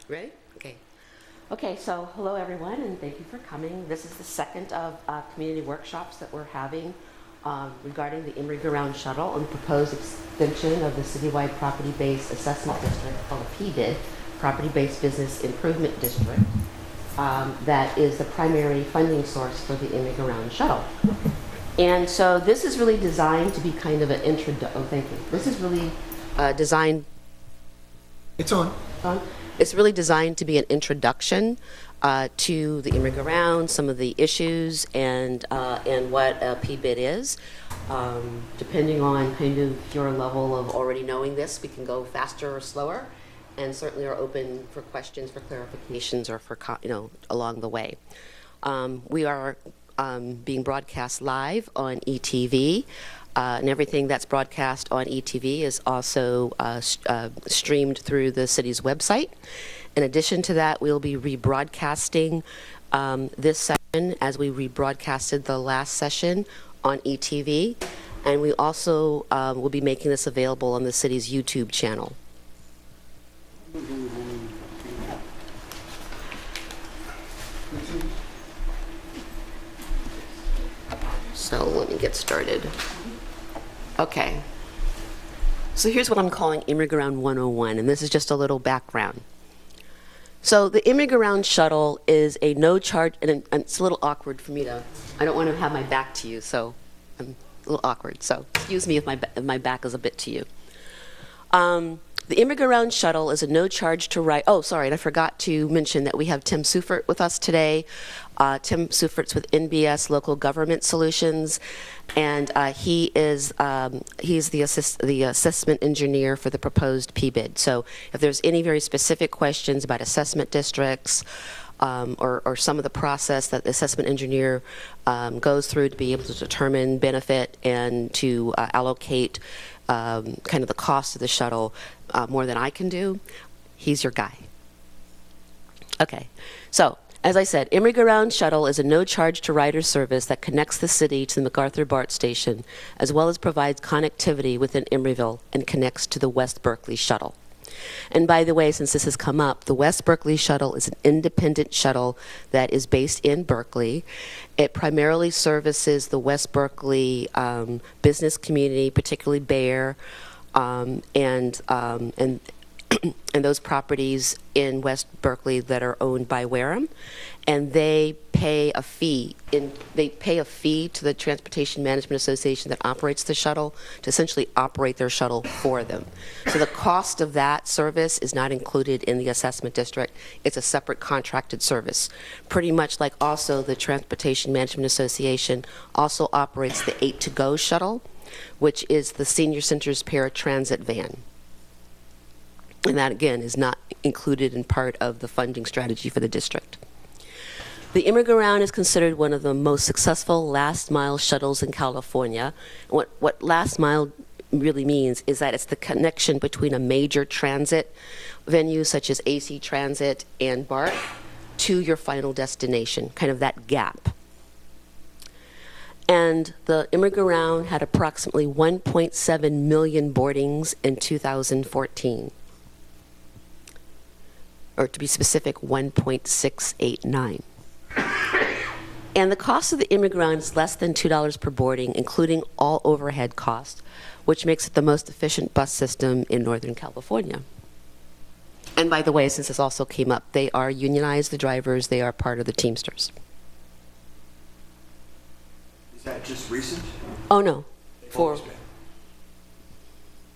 Ready? Okay. Okay, so hello everyone, and thank you for coming. This is the second of community workshops that we're having regarding the Emery shuttle and the proposed extension of the citywide property-based assessment district, called a PBID, Property-Based Business Improvement District, that is the primary funding source for the Emery shuttle. And so this is really designed to be kind of an thank you. This is really designed. It's on. It's really designed to be an introduction to the Emery, some of the issues, and what a PBID is. Depending on kind of your level of already knowing this, we can go faster or slower, and certainly are open for questions, for clarifications, or for along the way. We are being broadcast live on ETV. And everything that's broadcast on ETV is also streamed through the city's website. In addition to that, we'll be rebroadcasting this session as we rebroadcasted the last session on ETV. And we also will be making this available on the city's YouTube channel. So let me get started. Okay, so here's what I'm calling Emery 101, and this is just a little background. So the Emery shuttle is a no-charge, and it's a little awkward for me to, I don't want to have my back to you, so I'm a little awkward, so excuse me if my back is a bit to you. The Emery shuttle is a no-charge to ride. Oh, sorry, and I forgot to mention that we have Tim Seufert with us today. Tim Seufert's with NBS Local Government Solutions, and he's the assessment engineer for the proposed PBID. So if there's any very specific questions about assessment districts or some of the process that the assessment engineer goes through to be able to determine benefit and to allocate kind of the cost of the shuttle more than I can do, he's your guy. Okay, so as I said, Emery shuttle is a no-charge to rider service that connects the city to the MacArthur BART station, as well as provides connectivity within Emeryville and connects to the West Berkeley shuttle. And by the way, since this has come up, the West Berkeley shuttle is an independent shuttle that is based in Berkeley. It primarily services the West Berkeley business community, particularly Bayer, and those properties in West Berkeley that are owned by Wareham, and they pay a fee. They pay a fee to the Transportation Management Association that operates the shuttle to essentially operate their shuttle for them. So the cost of that service is not included in the assessment district. It's a separate contracted service. Pretty much like also the Transportation Management Association also operates the 8-to-Go shuttle, which is the senior center's paratransit van. And that, again, is not included in part of the funding strategy for the district. The Emery is considered one of the most successful last-mile shuttles in California. What last mile really means is that it's the connection between a major transit venue, such as AC Transit and BART, to your final destination, kind of that gap. And the Emery had approximately 1.7 million boardings in 2014. Or to be specific, 1.689. And the cost of the Emery is less than $2 per boarding, including all overhead costs, which makes it the most efficient bus system in Northern California. And by the way, since this also came up, they are unionized, the drivers, they are part of the Teamsters. Is that just recent? Oh, no.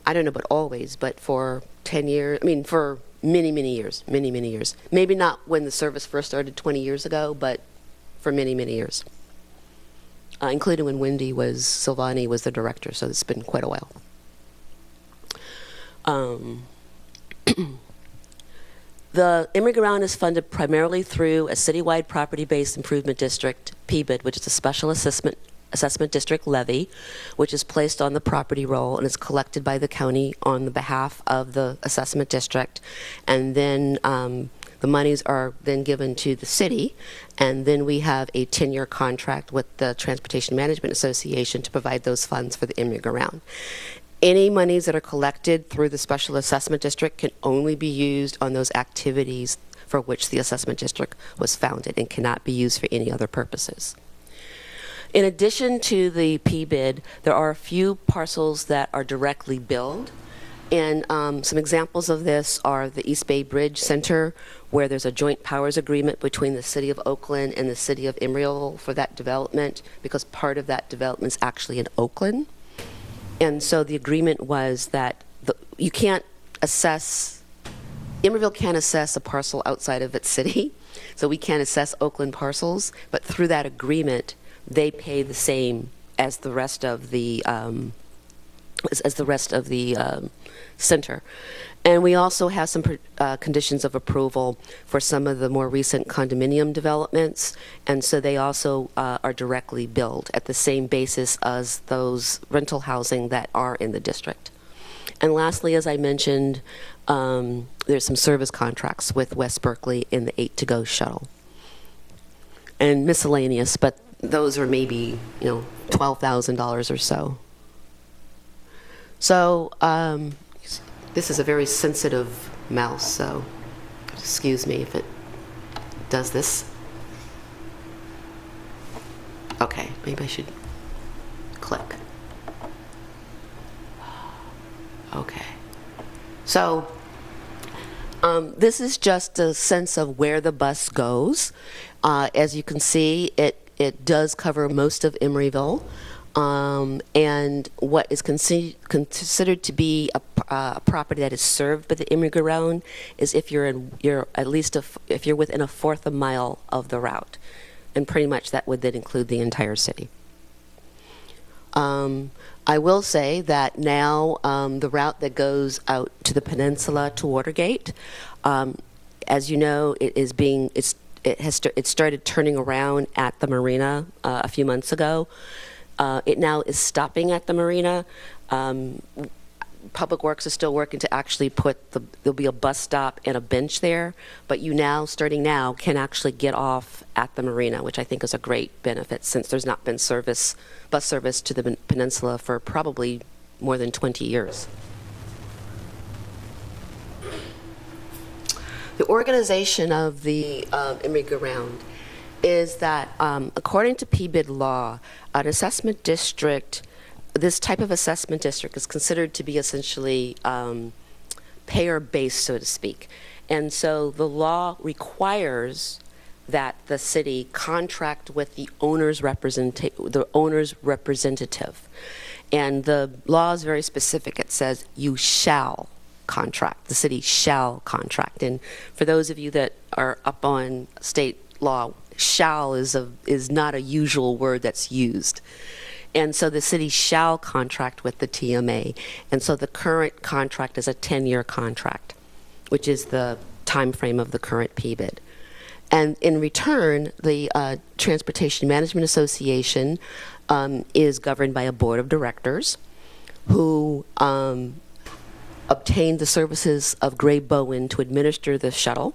I don't know about always, but for 10 years, I mean, for many, many years, many, many years. Maybe not when the service first started 20 years ago, but for many, many years. Including when Silvani was the director, so it's been quite a while. The Emery is funded primarily through a citywide property-based improvement district, PBID, which is a special assessment district levy, which is placed on the property roll and is collected by the county on the behalf of the assessment district. And then the monies are then given to the city, and then we have a 10-year contract with the Transportation Management Association to provide those funds for the Emery. Any monies that are collected through the special assessment district can only be used on those activities for which the assessment district was founded and cannot be used for any other purposes. In addition to the PBID, there are a few parcels that are directly billed. And some examples of this are the East Bay Bridge Center, where there's a joint powers agreement between the City of Oakland and the City of Emeryville for that development, because part of that development is actually in Oakland. And so the agreement was that you can't assess, Emeryville can't assess a parcel outside of its city, so we can't assess Oakland parcels, but through that agreement, they pay the same as the rest of the center. And we also have some conditions of approval for some of the more recent condominium developments, and so they also are directly billed at the same basis as those rental housing that are in the district. And lastly, as I mentioned, there's some service contracts with West Berkeley in the 8 to Go shuttle. And miscellaneous, but those are maybe, $12,000 or so. So this is a very sensitive mouse, so excuse me if it does this. Okay, maybe I should click. Okay. So this is just a sense of where the bus goes. As you can see, it does cover most of Emeryville. And what is considered to be a property that is served by the Emery-Ground is if you're at least if you're within a fourth of a mile of the route, and pretty much that would then include the entire city. I will say that now the route that goes out to the peninsula to Watergate, as you know, it started turning around at the marina a few months ago. It now is stopping at the marina. Public Works is still working to actually there'll be a bus stop and a bench there, but you now, starting now, can actually get off at the marina, which I think is a great benefit since there's not been bus service to the peninsula for probably more than 20 years. The organization of the Emery-Ground is that according to PBID law, an assessment district, this type of assessment district is considered to be essentially payer-based, so to speak. And so the law requires that the city contract with the owner's representative. And the law is very specific. It says you shall contract. The city shall contract. And for those of you that are up on state law, shall is not a usual word that's used. And so the city shall contract with the TMA. And so the current contract is a 10-year contract, which is the time frame of the current PBID. And in return, the Transportation Management Association is governed by a board of directors who obtained the services of Gray Bowen to administer the shuttle.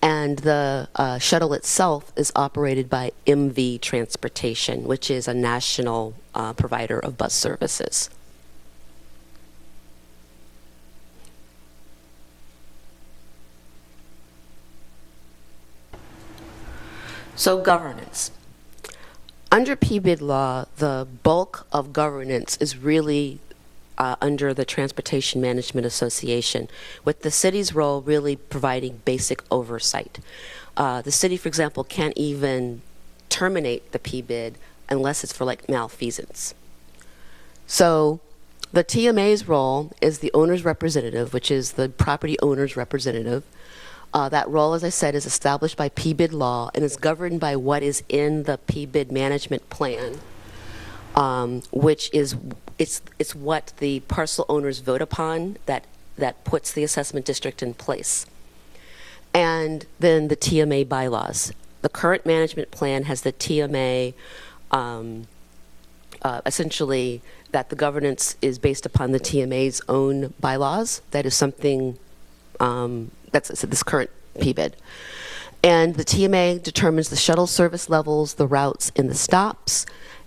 And the shuttle itself is operated by MV Transportation, which is a national provider of bus services. So governance. Under PBID law, the bulk of governance is really under the Transportation Management Association, with the city's role really providing basic oversight. The city, for example, can't even terminate the PBID unless it's for like malfeasance. So the TMA's role is the owner's representative, which is the property owner's representative. That role, as I said, is established by PBID law and is governed by what is in the PBID management plan, which is it's what the parcel owners vote upon that puts the assessment district in place. And then the TMA bylaws. The current management plan has the TMA essentially that the governance is based upon the TMA's own bylaws. That is something that's this current PBID. And the TMA determines the shuttle service levels, the routes, and the stops.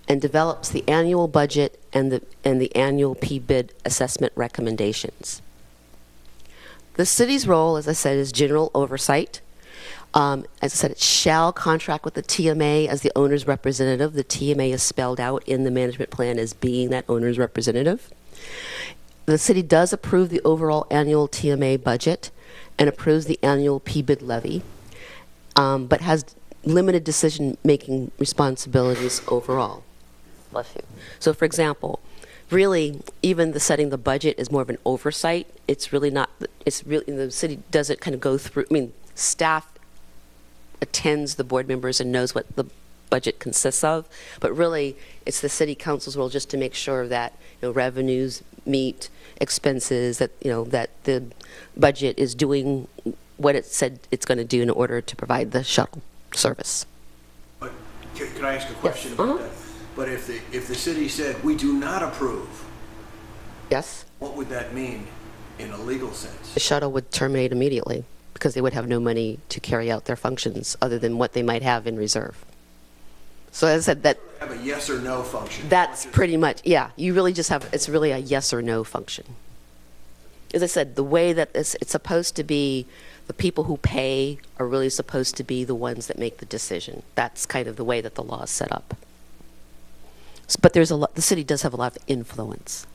and develops the annual budget and the annual P-bid assessment recommendations. The city's role, as I said, is general oversight. As I said, it shall contract with the TMA as the owner's representative. The TMA is spelled out in the management plan as being that owner's representative. The city does approve the overall annual TMA budget and approves the annual P-bid levy, but has limited decision-making responsibilities overall. Bless you. So, for example, really, even the setting the budget is more of an oversight. It's really not, it's really, the city doesn't kind of go through, I mean, staff attends the board members and knows what the budget consists of, but really, it's the city council's role just to make sure that, you know, revenues meet expenses, that, you know, that the budget is doing what it said it's going to do in order to provide the shuttle service. But could I ask a question about that? But if the city said, we do not approve, Yes? what would that mean in a legal sense? The shuttle would terminate immediately because they would have no money to carry out their functions other than what they might have in reserve. So as I said, that Have a yes or no function. that's pretty much, yeah, you really just have, it's really a yes or no function. As I said, the way that it's supposed to be, the people who pay are really supposed to be the ones that make the decision. That's kind of the way that the law is set up. But there's a lot, the city does have a lot of influence,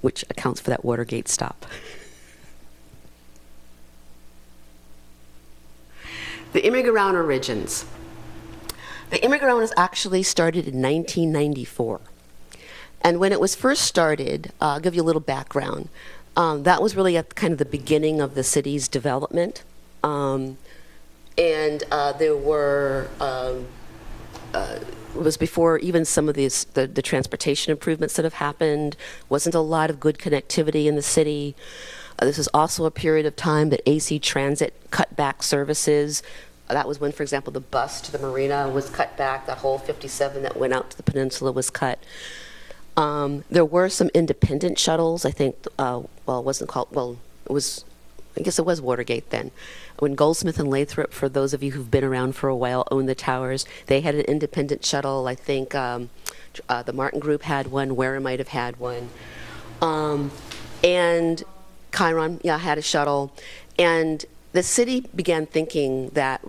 which accounts for that Watergate stop. The Emeryville origins. The Emeryville was actually started in 1994. And when it was first started, I'll give you a little background. That was really at kind of the beginning of the city's development. There were, it was before even some of these, the transportation improvements that have happened. Wasn't a lot of good connectivity in the city. This is also a period of time that AC Transit cut back services. That was when, for example, the bus to the marina was cut back. That whole 57 that went out to the peninsula was cut. There were some independent shuttles, I think, well, it wasn't called, well, it was, I guess it was Watergate then. When Goldsmith and Lathrop, for those of you who've been around for a while, owned the towers, they had an independent shuttle. I think the Martin Group had one, Ware might have had one. And Chiron, yeah, had a shuttle. And the city began thinking that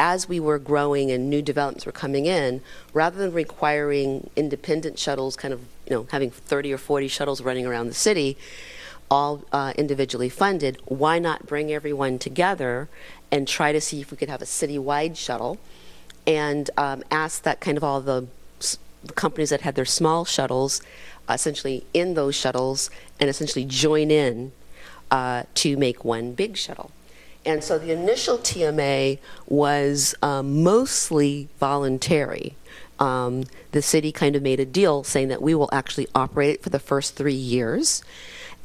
as we were growing and new developments were coming in, rather than requiring independent shuttles, kind of, you know, having 30 or 40 shuttles running around the city, all individually funded, why not bring everyone together and try to see if we could have a citywide shuttle, and ask that kind of all the companies that had their small shuttles essentially in those shuttles and essentially join in to make one big shuttle. And so the initial TMA was mostly voluntary. The city kind of made a deal saying that we will actually operate it for the first 3 years.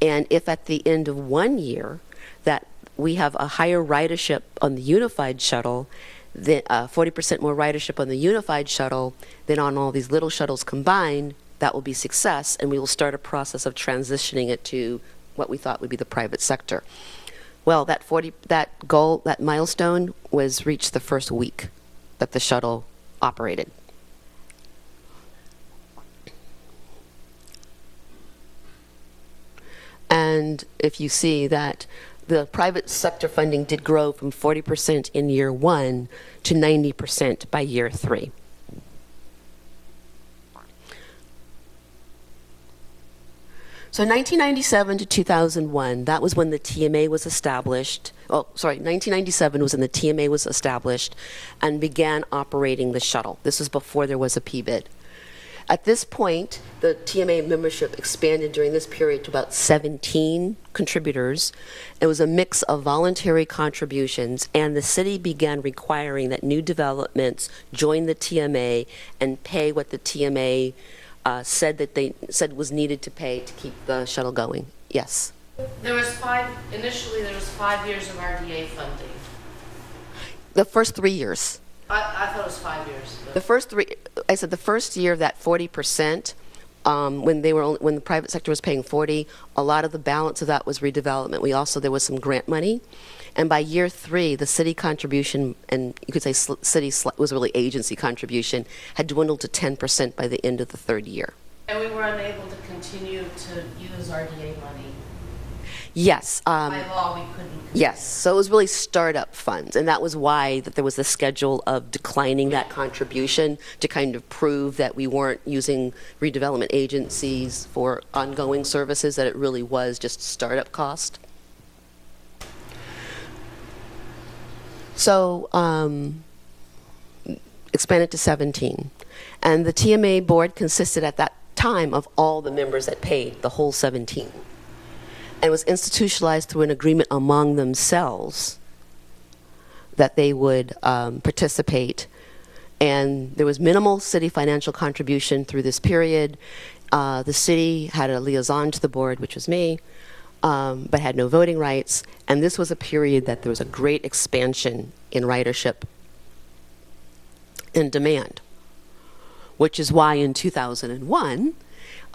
And if at the end of 1 year that we have a higher ridership on the unified shuttle, 40% more ridership on the unified shuttle than on all these little shuttles combined, that will be success, and we will start a process of transitioning it to what we thought would be the private sector. Well, that goal, that milestone was reached the first week that the shuttle operated. And if you see that the private sector funding did grow from 40% in year 1 to 90% by year 3. So 1997 to 2001, that was when the TMA was established. Oh, sorry, 1997 was when the TMA was established and began operating the shuttle. This was before there was a P-bid. At this point, the TMA membership expanded during this period to about 17 contributors. It was a mix of voluntary contributions, and the city began requiring that new developments join the TMA and pay what the TMA said was needed to pay to keep the shuttle going. Yes? Initially there was 5 years of RDA funding. The first 3 years. I thought it was 5 years. The first 3, I said the first year of that 40% when when the private sector was paying 40, a lot of the balance of that was redevelopment. There was some grant money. And by year 3, the city contribution, and you could say was really agency contribution, had dwindled to 10% by the end of the 3rd year. And we were unable to continue to use RDA money. Yes. By law, we couldn't. Yes. So it was really startup funds, and that was why that there was a schedule of declining that contribution to kind of prove that we weren't using redevelopment agencies for ongoing services, that it really was just startup cost. So expanded to 17. And the TMA board consisted at that time of all the members that paid, the whole 17. And was institutionalized through an agreement among themselves that they would participate. And there was minimal city financial contribution through this period. The city had a liaison to the board, which was me, but had no voting rights. And this was a period that there was a great expansion in ridership and demand, which is why in 2001,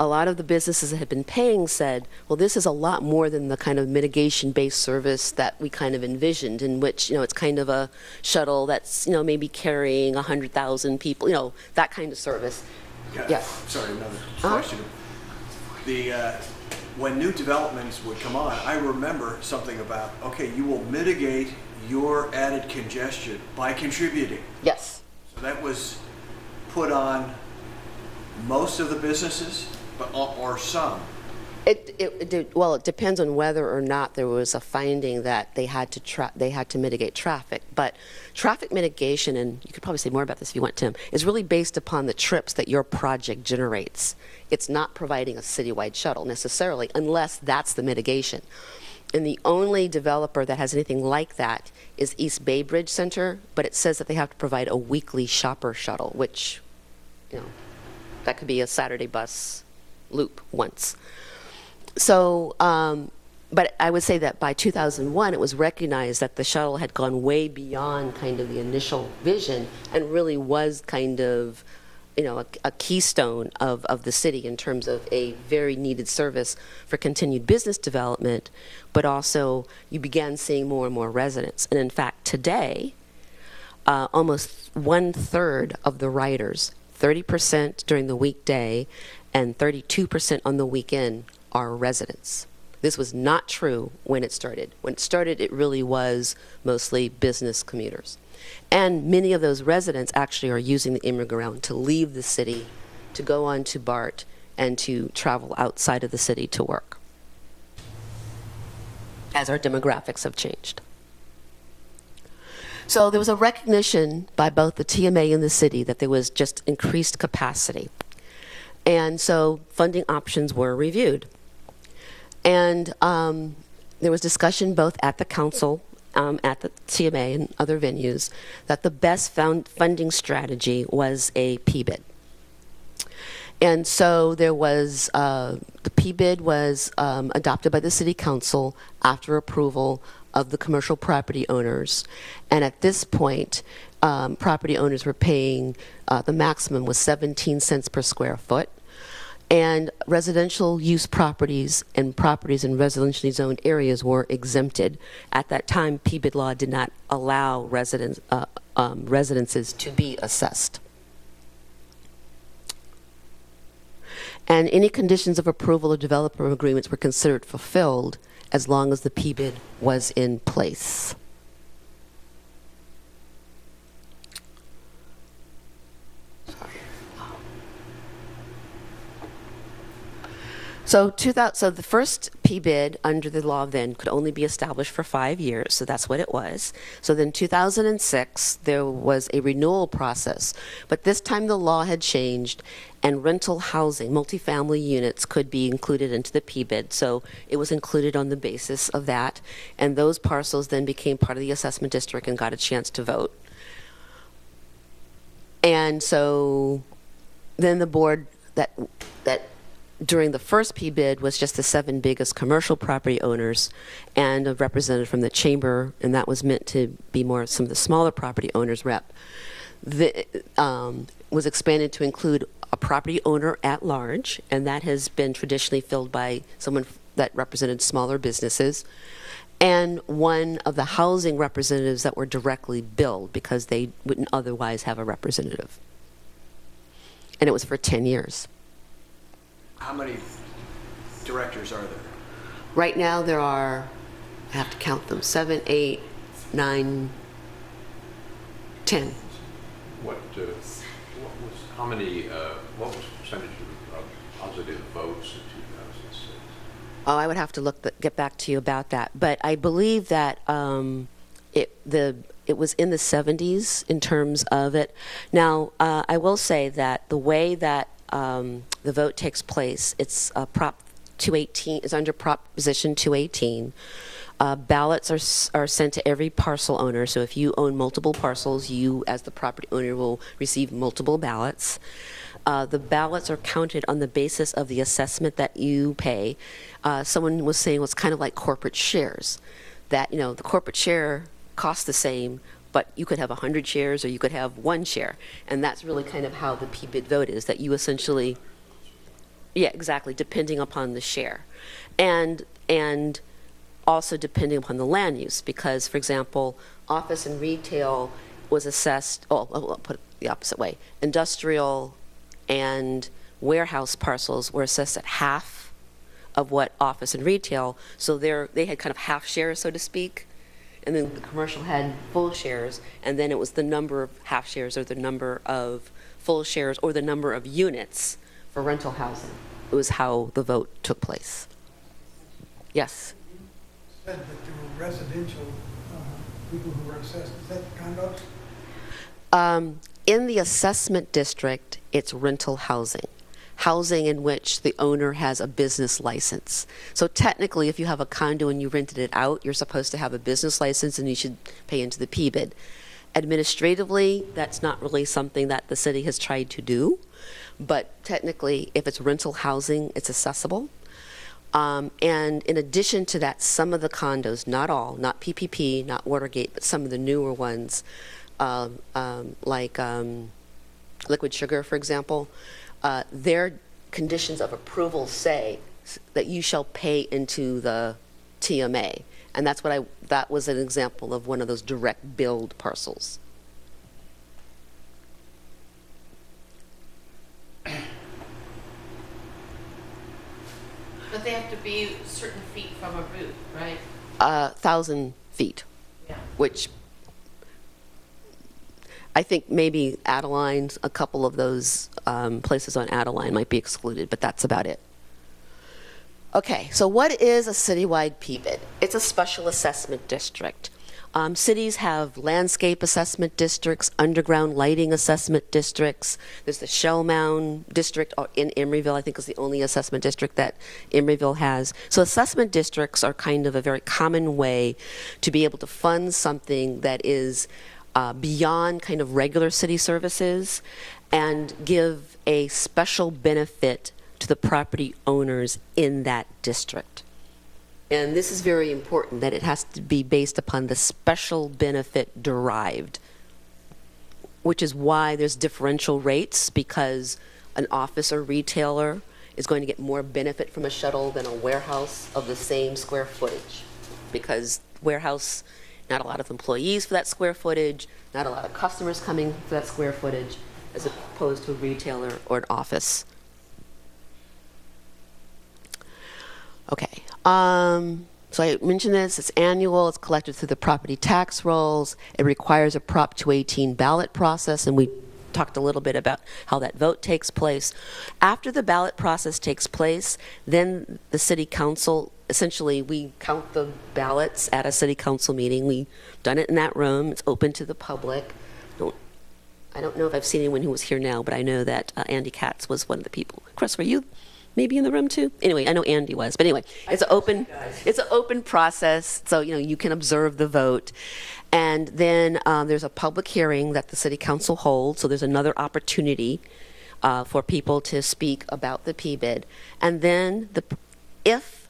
a lot of the businesses that had been paying said, well, this is a lot more than the kind of mitigation-based service that we kind of envisioned, in which, it's kind of a shuttle that's, maybe carrying 100,000 people, that kind of service. Yeah. Yes. Sorry, another question. When new developments would come on, I remember something about, okay, you will mitigate your added congestion by contributing. Yes. So that was put on most of the businesses, or some? Well, it depends on whether or not there was a finding that they had to mitigate traffic. But traffic mitigation, and you could probably say more about this if you want, Tim, is really based upon the trips that your project generates. It's not providing a citywide shuttle necessarily, unless that's the mitigation. And the only developer that has anything like that is East Bay Bridge Center, but it says that they have to provide a weekly shopper shuttle, which, that could be a Saturday bus loop once. So, but I would say that by 2001, it was recognized that the shuttle had gone way beyond kind of the initial vision and really was kind of, a keystone of the city in terms of a very needed service for continued business development, but also you began seeing more and more residents. And in fact, today, almost 1/3 of the riders, 30% during the weekday and 32% on the weekend, are residents. This was not true when it started. When it started, it really was mostly business commuters. And many of those residents actually are using the Emeryville to leave the city, to go on to BART, and to travel outside of the city to work, as our demographics have changed. So there was a recognition by both the TMA and the city that there was just increased capacity. And so funding options were reviewed. And there was discussion both at the council, at the TMA and other venues, that the best funding strategy was a P-bid. And so there was, the P-bid was adopted by the city council after approval of the commercial property owners. And at this point, property owners were paying, the maximum was 17 cents per square foot. And residential use properties and properties in residentially zoned areas were exempted. At that time, P-bid law did not allow residences to be assessed. And any conditions of approval of developer agreements were considered fulfilled as long as the P-bid was in place. So the first P-bid under the law then could only be established for 5 years, so that's what it was. So then 2006, there was a renewal process, but this time the law had changed and rental housing, multifamily units, could be included into the P-bid. So it was included on the basis of that, and those parcels then became part of the assessment district and got a chance to vote. And so then the board that during the first P-bid was just the 7 biggest commercial property owners and a representative from the chamber, and that was meant to be more some of the smaller property owners rep. Was expanded to include a property owner at large, and that has been traditionally filled by someone that represented smaller businesses, and one of the housing representatives that were directly billed because they wouldn't otherwise have a representative. And it was for 10 years. How many directors are there? Right now there are, I have to count them, 7, 8, 9, 10. What was, what was the percentage of positive votes in 2006? Oh, I would have to get back to you about that. But I believe that it was in the 70s in terms of it. Now, I will say that the way that the vote takes place, it's Prop 218, is under Proposition 218. Ballots are sent to every parcel owner. So if you own multiple parcels, you as the property owner will receive multiple ballots. The ballots are counted on the basis of the assessment that you pay. Someone was saying it's kind of like corporate shares, that the corporate share costs the same, but you could have 100 shares or you could have 1 share. And that's really kind of how the PBID vote is, that you essentially, yeah, exactly, depending upon the share. And also depending upon the land use, because, for example, office and retail was assessed, I'll put it the opposite way. Industrial and warehouse parcels were assessed at half of what office and retail, so they had kind of half shares, so to speak, and then the commercial had full shares, and then it was the number of half shares or the number of full shares or the number of units for rental housing. It was how the vote took place. Yes? Said that there were residential people who were assessed. Is that condos? In the assessment district, it's rental housing. Housing in which the owner has a business license. So technically, if you have a condo and you rented it out, you're supposed to have a business license and you should pay into the PBID. Administratively, that's not really something that the city has tried to do, but technically, if it's rental housing, it's accessible. And in addition to that, some of the condos, not all, not PPP, not Watergate, but some of the newer ones, like Liquid Sugar, for example, their conditions of approval say that you shall pay into the TMA. And that's that was an example of one of those direct billed parcels. But they have to be certain feet from a root, right? 1,000 feet, Yeah. which I think maybe Adeline, a couple of those places on Adeline might be excluded, but that's about it. Okay, so what is a citywide PBID? It's a special assessment district. Cities have landscape assessment districts, underground lighting assessment districts. There's the Shell Mound district in Emeryville, I think is the only assessment district that Emeryville has. So assessment districts are kind of a very common way to be able to fund something that is beyond kind of regular city services and give a special benefit to the property owners in that district. And this is very important, that it has to be based upon the special benefit derived, which is why there's differential rates, because an office or retailer is going to get more benefit from a shuttle than a warehouse of the same square footage, because warehouse, not a lot of employees for that square footage, not a lot of customers coming for that square footage, as opposed to a retailer or an office. Okay, so I mentioned this, it's annual, it's collected through the property tax rolls, it requires a Prop 218 ballot process, and we talked a little bit about how that vote takes place. After the ballot process takes place, then the city council, essentially we count the ballots at a city council meeting. We've done it in that room, it's open to the public. I don't know if I've seen anyone who was here now, but I know that Andy Katz was one of the people. Chris, were you maybe in the room too? Anyway, I know Andy was, but anyway, it's an open process, so you can observe the vote. And then there's a public hearing that the city council holds, so there's another opportunity for people to speak about the PBID. And then if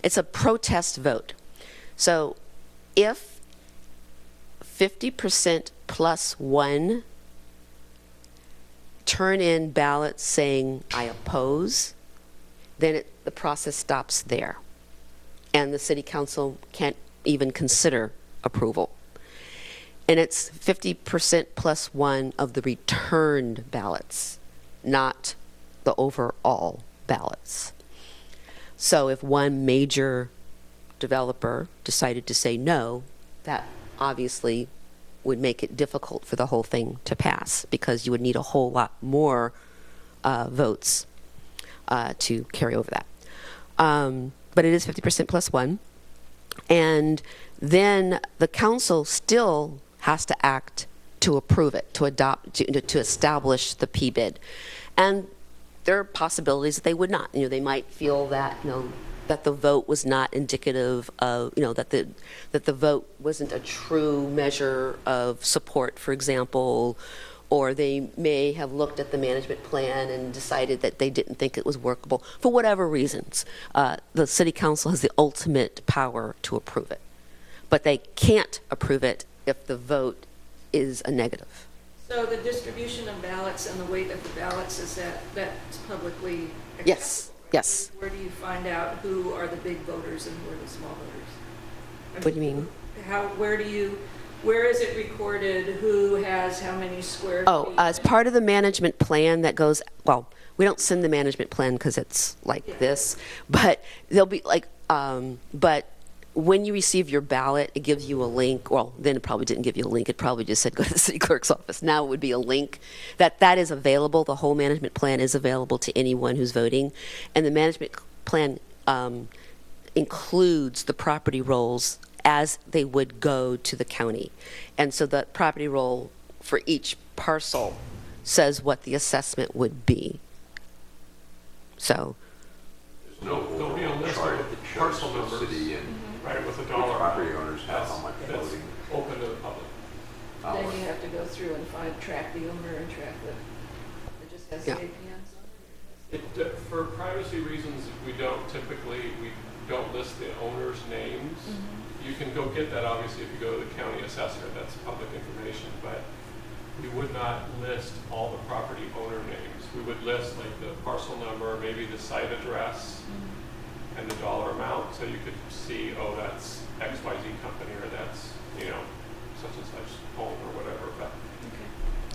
it's a protest vote, so if 50% plus one turn in ballots saying, I oppose, then the process stops there. And the city council can't even consider approval. And it's 50% plus one of the returned ballots, not the overall ballots. So if one major developer decided to say no, that obviously would make it difficult for the whole thing to pass, because you would need a whole lot more votes to carry over that. But it is 50% plus one. And then the council still has to act to approve it, to adopt, to establish the P-bid. And there are possibilities that they would not. They might feel that, that the vote was not indicative of, that the vote wasn't a true measure of support, for example, or they may have looked at the management plan and decided that they didn't think it was workable for whatever reasons. The city council has the ultimate power to approve it, but they can't approve it if the vote is a negative. So the distribution of ballots and the weight of the ballots, is that's publicly accessible? Yes, yes. Where do you find out who are the big voters and who are the small voters? What do you mean? Where is it recorded who has how many square feet? As part of the management plan that goes, well, we don't send the management plan because it's like this, but there'll be like, but when you receive your ballot, it gives you a link. Well, then it probably didn't give you a link. It probably just said go to the city clerk's office. Now it would be a link that is available. The whole management plan is available to anyone who's voting. And the management plan includes the property rolls as they would go to the county. And so the property roll for each parcel says what the assessment would be. So There'll be a list chart of that shows parcel the numbers, city and right, with a which dollar property amount. owners have how much That's voting. open to the public. Then you have to go through and track the owner and track it just has Yeah. the APNs on it? For privacy reasons, we don't list the owner's names. You can go get that, obviously, if you go to the county assessor, that's public information, but we would not list all the property owner names. We would list like the parcel number, maybe the site address, and the dollar amount, so you could see, oh, that's XYZ company, or that's, such and such home, or whatever, but,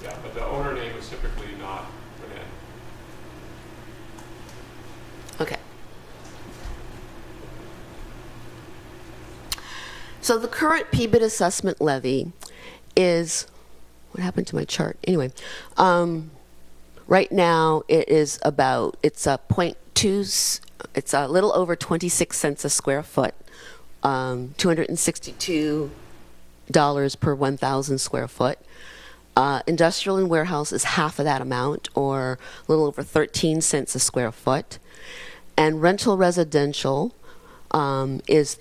yeah, but the owner name is typically not put in. okay. So the current P-bid assessment levy is, what happened to my chart? Anyway, right now it's a 0.2, it's a little over 26 cents a square foot, $262 per 1,000 square foot. Industrial and warehouse is half of that amount, or a little over 13 cents a square foot. And rental residential is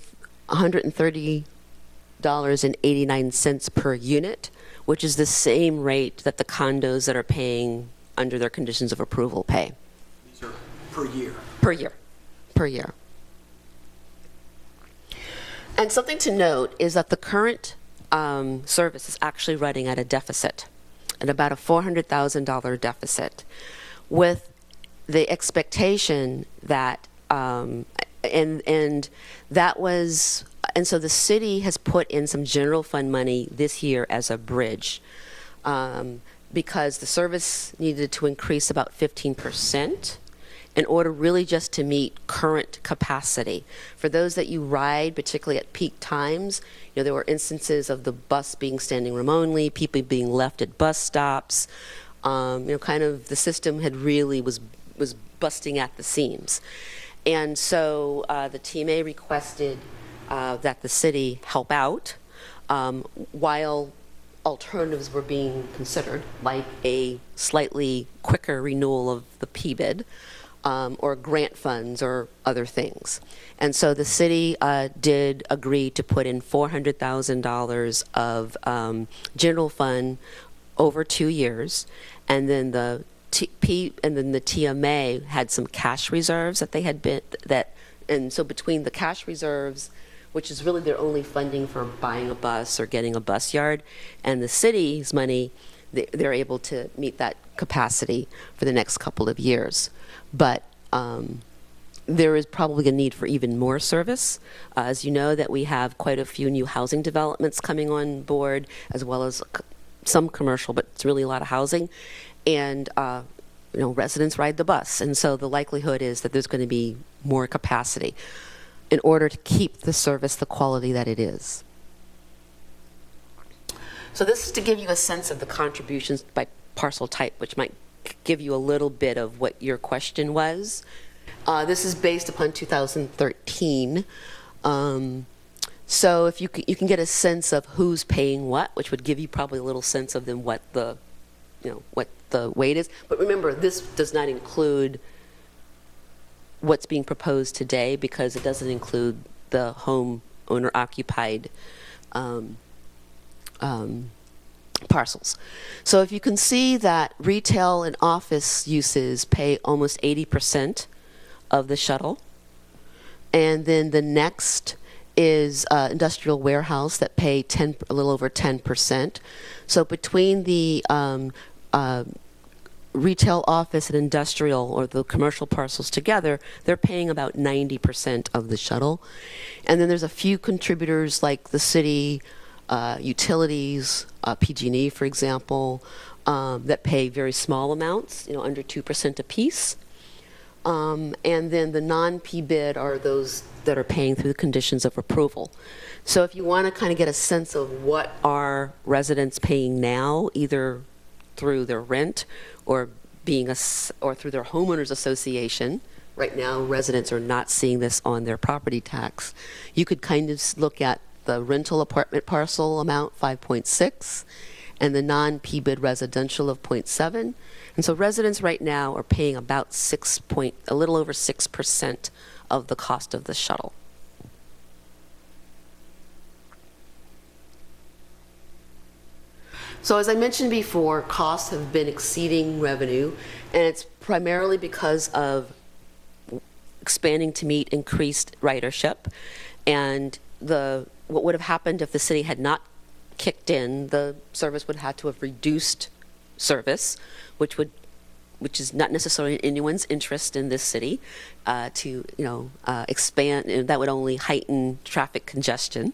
$130.89 per unit, which is the same rate that the condos that are paying under their conditions of approval pay. These are per year. Per year. Per year. And something to note is that the current service is actually running at a deficit, at about a $400,000 deficit, with the expectation that, and so the city has put in some general fund money this year as a bridge, because the service needed to increase about 15% in order really just to meet current capacity. For those that you ride, particularly at peak times, there were instances of the bus being standing room only, people being left at bus stops. Kind of the system had really was busting at the seams. And so the TMA requested that the city help out while alternatives were being considered, like a slightly quicker renewal of the P-bid, or grant funds or other things. And so the city did agree to put in $400,000 of general fund over 2 years, and then the TMA had some cash reserves that they had been and so between the cash reserves, which is really their only funding for buying a bus or getting a bus yard, and the city's money, they're able to meet that capacity for the next couple of years. But there is probably a need for even more service. As you know, that we have quite a few new housing developments coming on board, as well as some commercial, but it's really a lot of housing. And residents ride the bus, and so the likelihood is that there's going to be more capacity in order to keep the service the quality that it is. So this is to give you a sense of the contributions by parcel type, which might give you a little bit of what your question was. This is based upon 2013. So if you can get a sense of who's paying what, which would give you probably a little sense of then what the weight is. But remember, this does not include what's being proposed today, because it doesn't include the home owner occupied parcels. So if you can see that retail and office uses pay almost 80% of the shuttle, and then the next is industrial warehouse that pay a little over 10%. So between the retail, office, and industrial, or the commercial parcels together, they're paying about 90% of the shuttle. And then there's a few contributors like the city, utilities, PG&E, for example, that pay very small amounts, under 2% apiece. And then the non-P-bid are those that are paying through the conditions of approval. So if you want to kind of get a sense of what are residents paying now, either through their rent or or through their homeowners association. Right now, residents are not seeing this on their property tax. You could kind of look at the rental apartment parcel amount, 5.6, and the non-P-bid residential of 0.7. And so residents right now are paying about a little over 6% of the cost of the shuttle. So as I mentioned before, costs have been exceeding revenue, and it's primarily because of expanding to meet increased ridership. And what would have happened if the city had not kicked in, the service would have to have reduced service, which is not necessarily in anyone's interest in this city to expand, and that would only heighten traffic congestion.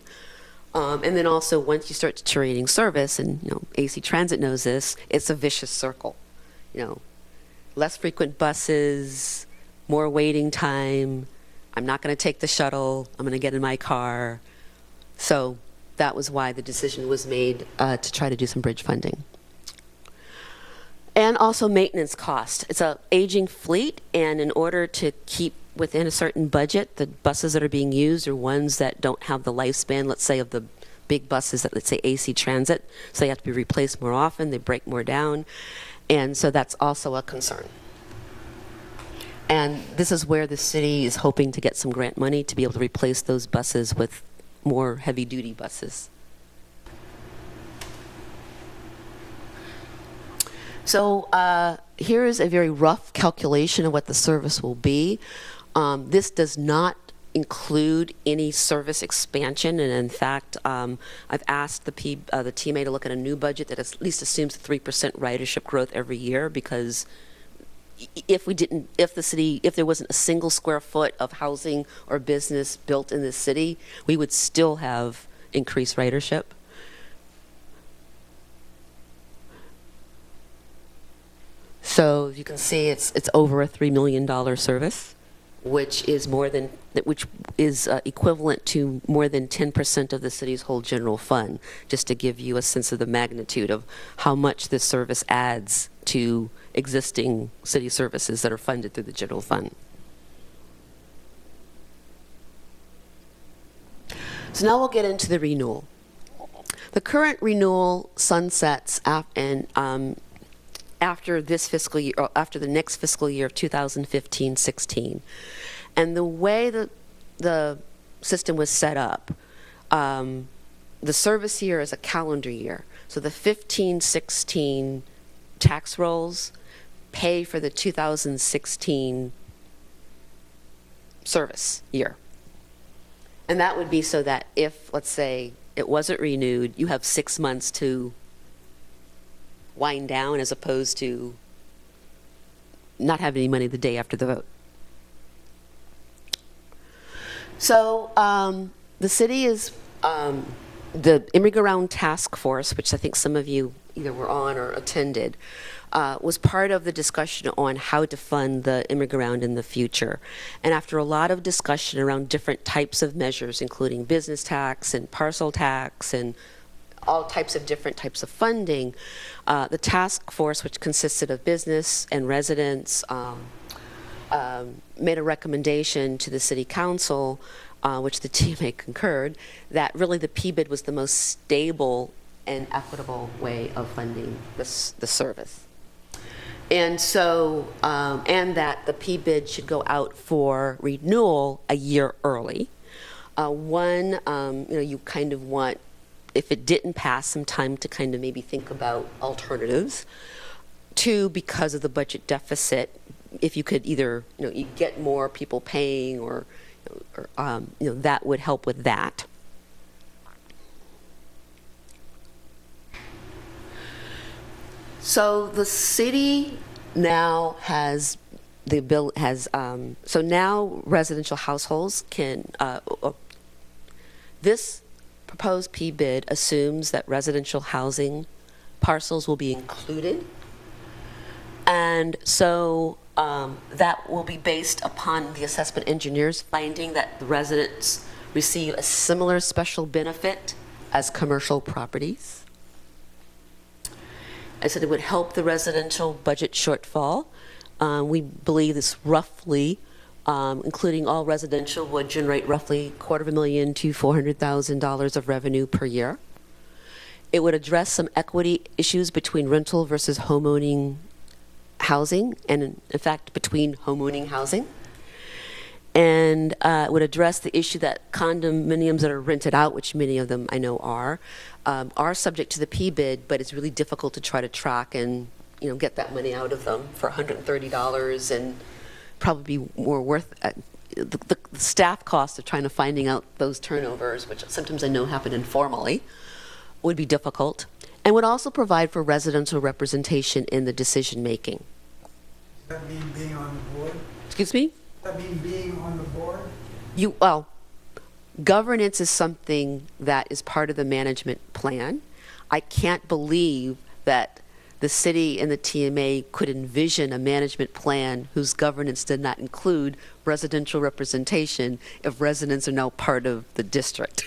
And then also, once you start deteriorating service, and AC Transit knows this, it's a vicious circle. Less frequent buses, more waiting time. I'm not going to take the shuttle. I'm going to get in my car. So that was why the decision was made to try to do some bridge funding. And also maintenance cost. It's an aging fleet, and in order to keep within a certain budget, the buses that are being used are ones that don't have the lifespan, let's say, of the big buses that, let's say, AC Transit. So they have to be replaced more often, they break more down, and so that's also a concern. And this is where the city is hoping to get some grant money to be able to replace those buses with more heavy-duty buses. So here is a very rough calculation of what the service will be. This does not include any service expansion, and in fact, I've asked the TMA to look at a new budget that at least assumes 3% ridership growth every year, because if there wasn't a single square foot of housing or business built in this city, we would still have increased ridership. So you can see it's over a $3 million service, which is equivalent to more than 10% of the city's whole general fund, just to give you a sense of the magnitude of how much this service adds to existing city services that are funded through the general fund. So now we'll get into the renewal. The current renewal sunsets after this fiscal year, or after the next fiscal year of 2015-16. And the way that the system was set up, the service year is a calendar year. So the 15-16 tax rolls pay for the 2016 service year. And that would be so that if, let's say, it wasn't renewed, you have 6 months to wind down, as opposed to not have any money the day after the vote. So the city is, the Emery Task Force, which I think some of you either were on or attended, was part of the discussion on how to fund the Emery in the future. And after a lot of discussion around different types of measures, including business tax and parcel tax and all types of different types of funding, the task force, which consisted of business and residents, made a recommendation to the city council, which the TMA concurred, that really the PBID was the most stable and equitable way of funding the service. And so, and that the PBID should go out for renewal a year early. One, you kind of want, if it didn't pass, some time to kind of maybe think about alternatives. Two, because of the budget deficit, if you could either, you get more people paying or that would help with that. So the city now has the bill so now residential households can, this proposed PBID assumes that residential housing parcels will be included. And so that will be based upon the assessment engineers finding that the residents receive a similar special benefit as commercial properties. I said it would help the residential budget shortfall. We believe this roughly, including all residential, would generate roughly $250,000 to $400,000 of revenue per year. It would address some equity issues between rental versus homeowning housing, and in fact between homeowning housing, and would address the issue that condominiums that are rented out, which many of them I know are subject to the PBID, but it's really difficult to try to track and get that money out of them for $130, and probably be more worth the staff cost of trying to finding out those turnovers, which sometimes I know happen informally, would be difficult, and would also provide for residential representation in the decision making. Does that mean being on the board? Excuse me? Does that mean being on the board? Well, governance is something that is part of the management plan. I can't believe that the city and the TMA could envision a management plan whose governance did not include residential representation if residents are now part of the district.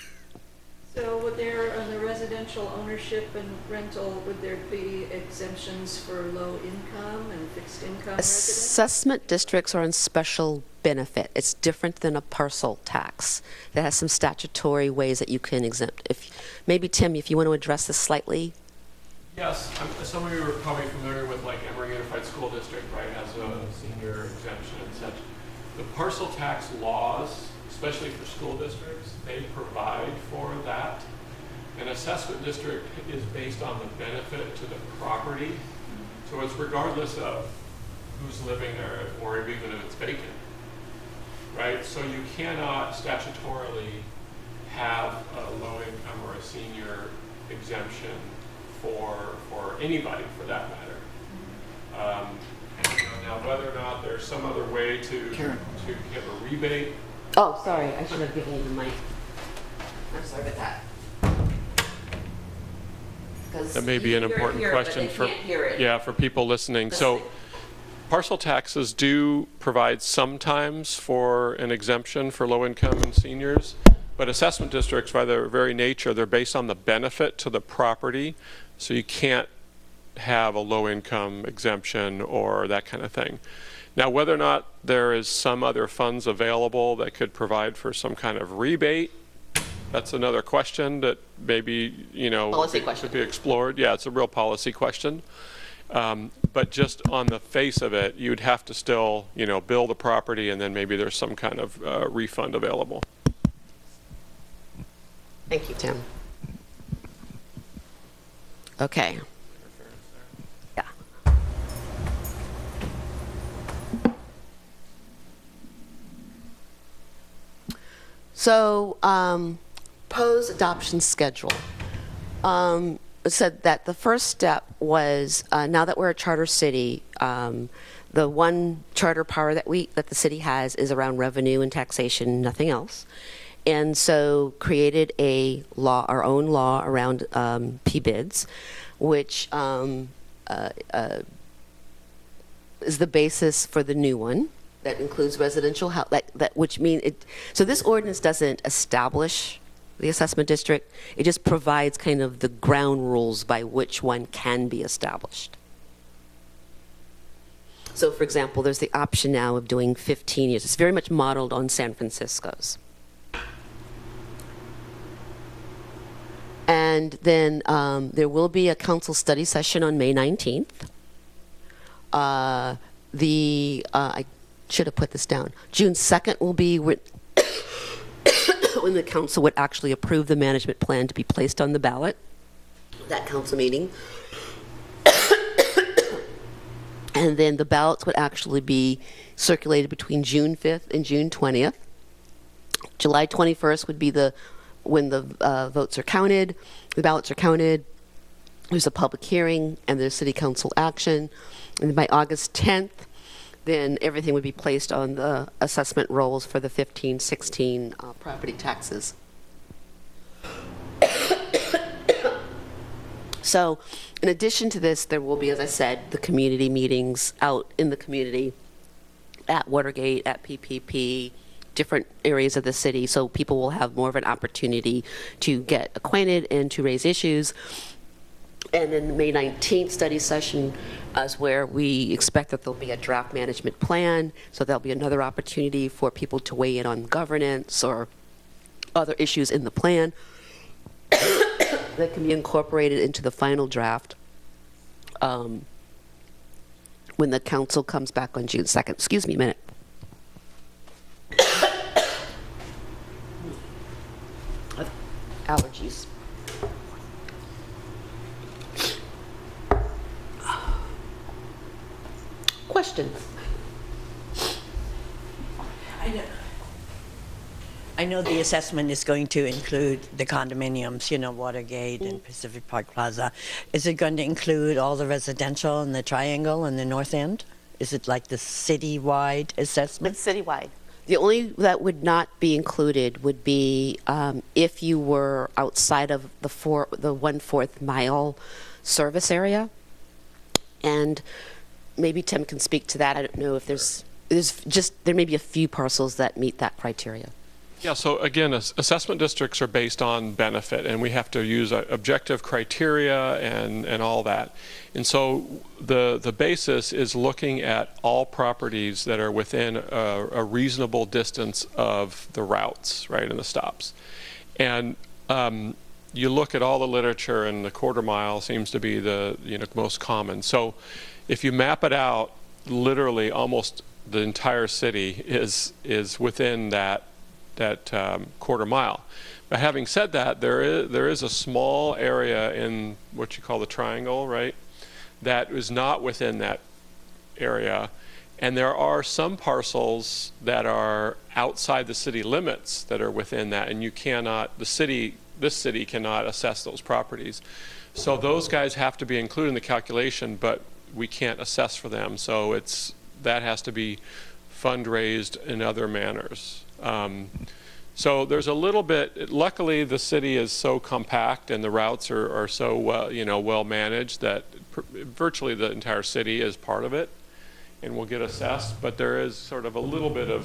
So would there, on the residential ownership and rental, would there be exemptions for low income and fixed income residents? Assessment districts are on special benefit. It's different than a parcel tax. That has some statutory ways that you can exempt. Maybe Tim, if you want to address this slightly. Yes, some of you are probably familiar with like Emery Unified School District, right, has a senior exemption and such. The parcel tax laws, especially for school districts, they provide for that. An assessment district is based on the benefit to the property. So it's regardless of who's living there or even if it's vacant, right? So you cannot statutorily have a low income or a senior exemption for anybody for that matter. Now whether or not there's some other way to give a rebate. Oh, sorry, I should have given you the mic. I'm sorry about that. That may be an important question for people listening. So parcel taxes do provide sometimes for an exemption for low income and seniors, but assessment districts by their very nature, they're based on the benefit to the property. So you can't have a low income exemption or that kind of thing. Now, whether or not there is some other funds available that could provide for some kind of rebate, that's another question that maybe, could be explored. Yeah, it's a real policy question. But just on the face of it, you'd have to still, bill the property, and then maybe there's some kind of refund available. Thank you, Tim. Okay. Yeah. So, proposed adoption schedule. It said that the first step was, now that we're a charter city, the one charter power that the city has is around revenue and taxation, nothing else. And so created our own law around P-bids, which is the basis for the new one that includes residential house, which means it. So this ordinance doesn't establish the assessment district. It just provides kind of the ground rules by which one can be established. So for example, there's the option now of doing 15 years. It's very much modeled on San Francisco's. And then there will be a council study session on May 19th. I should have put this down. June 2nd will be when the council would actually approve the management plan to be placed on the ballot, that council meeting. And then the ballots would actually be circulated between June 5th and June 20th. July 21st would be when the votes are counted, the ballots are counted. There's a public hearing and there's city council action. And by August 10th, then everything would be placed on the assessment rolls for the 15-16 property taxes. So in addition to this, there will be, as I said, the community meetings out in the community at Watergate, at PPP, different areas of the city, so people will have more of an opportunity to get acquainted and to raise issues. And then the May 19th study session is where we expect that there'll be a draft management plan, so there'll be another opportunity for people to weigh in on governance or other issues in the plan that can be incorporated into the final draft when the council comes back on June 2nd. Excuse me a minute. Allergies. Question. I know the assessment is going to include the condominiums, you know, Watergate and Pacific Park Plaza. Is it going to include all the residential in the triangle and the north end? Is it like the citywide assessment? It's citywide. The only that would not be included would be if you were outside of the 1/4 mile service area. And maybe Tim can speak to that. I don't know if there may be a few parcels that meet that criteria. Yeah, so again, assessment districts are based on benefit, and we have to use objective criteria and all that. And so the basis is looking at all properties that are within a reasonable distance of the routes, right, and the stops. And you look at all the literature, and the 1/4 mile seems to be the most common. So if you map it out, literally almost the entire city is within that 1/4 mile. But having said that, there is a small area in what you call the triangle, right, that is not within that area. And there are some parcels that are outside the city limits that are within that, and you cannot, this city cannot assess those properties. So those guys have to be included in the calculation, but we can't assess for them. So that has to be fundraised in other manners. So there's a little bit, luckily the city is so compact and the routes are so well managed that virtually the entire city is part of it and will get assessed, but there is sort of a little bit of,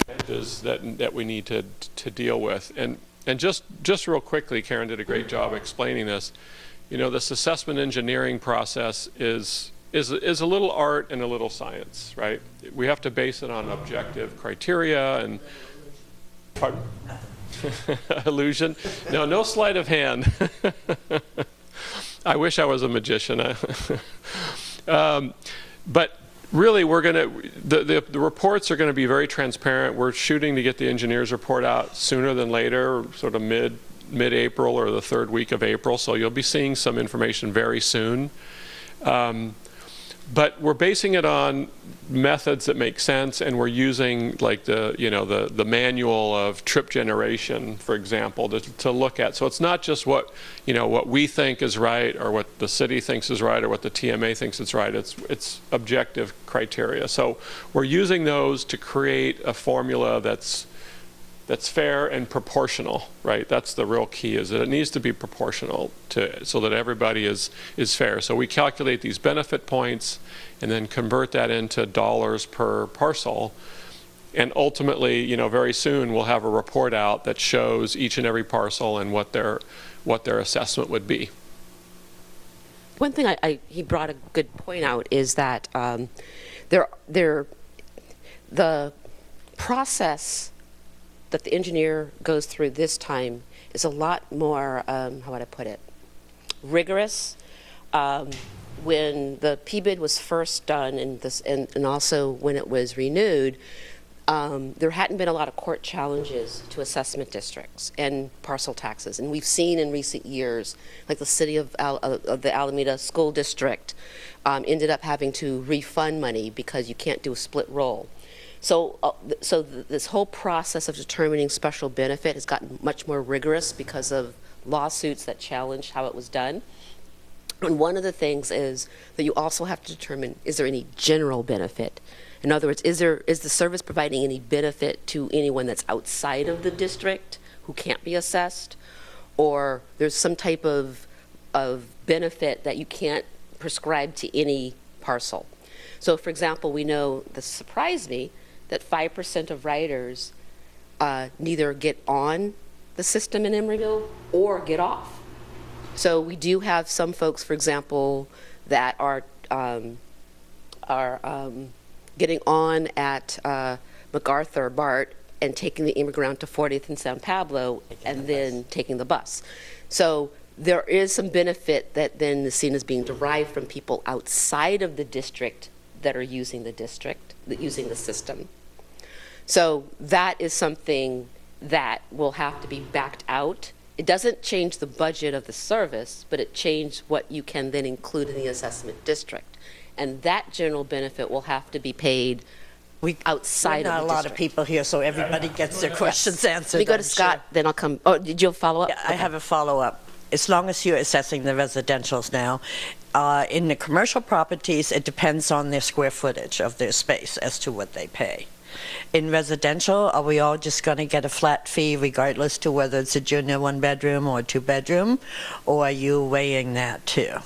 edges that we need to deal with. And just real quickly, Karen did a great job explaining this. This assessment engineering process is a little art and a little science, right? We have to base it on objective criteria and, pardon? Illusion? No sleight of hand. I wish I was a magician. But really, the reports are going to be very transparent. We're shooting to get the engineer's report out sooner than later, sort of mid-April or the 3rd week of April. So you'll be seeing some information very soon. But we're basing it on methods that make sense, and we're using like the manual of trip generation, for example, to look at. So it's not just what we think is right, or what the city thinks is right, or what the TMA thinks is right. It's objective criteria. So we're using those to create a formula that's fair and proportional, right? That's the real key, is that it needs to be proportional so that everybody is fair. So we calculate these benefit points and then convert that into dollars per parcel. And ultimately, very soon we'll have a report out that shows each and every parcel and what their assessment would be. One thing he brought a good point out is that the process that the engineer goes through this time is a lot more, how would I put it, rigorous. When the PBID was first done and also when it was renewed, there hadn't been a lot of court challenges to assessment districts and parcel taxes. And we've seen in recent years, like the city of the Alameda School District ended up having to refund money because you can't do a split roll. So this whole process of determining special benefit has gotten much more rigorous because of lawsuits that challenged how it was done. And one of the things is that you also have to determine, is there any general benefit? In other words, is the service providing any benefit to anyone that's outside of the district who can't be assessed? Or there's some type of benefit that you can't prescribe to any parcel. So for example, we know, this surprised me, that 5% of riders neither get on the system in Emeryville or get off. So we do have some folks, for example, that are getting on at MacArthur BART and taking the Emeryville to 40th and San Pablo and then taking the bus. So there is some benefit that then is seen as being derived from people outside of the district that are using using the system. So that is something that will have to be backed out. It doesn't change the budget of the service, but it changed what you can then include in the assessment district. And that general benefit will have to be paid outside of the district. Not a lot of people here, so everybody gets their questions answered. Let me go to Scott, then I'll come. Oh, did you follow up? Yeah, I have a follow-up. As long as you're assessing the residentials now, in the commercial properties, it depends on their square footage of their space as to what they pay. In residential, are we all just going to get a flat fee regardless to whether it's a junior one-bedroom or a two-bedroom, or are you weighing that too?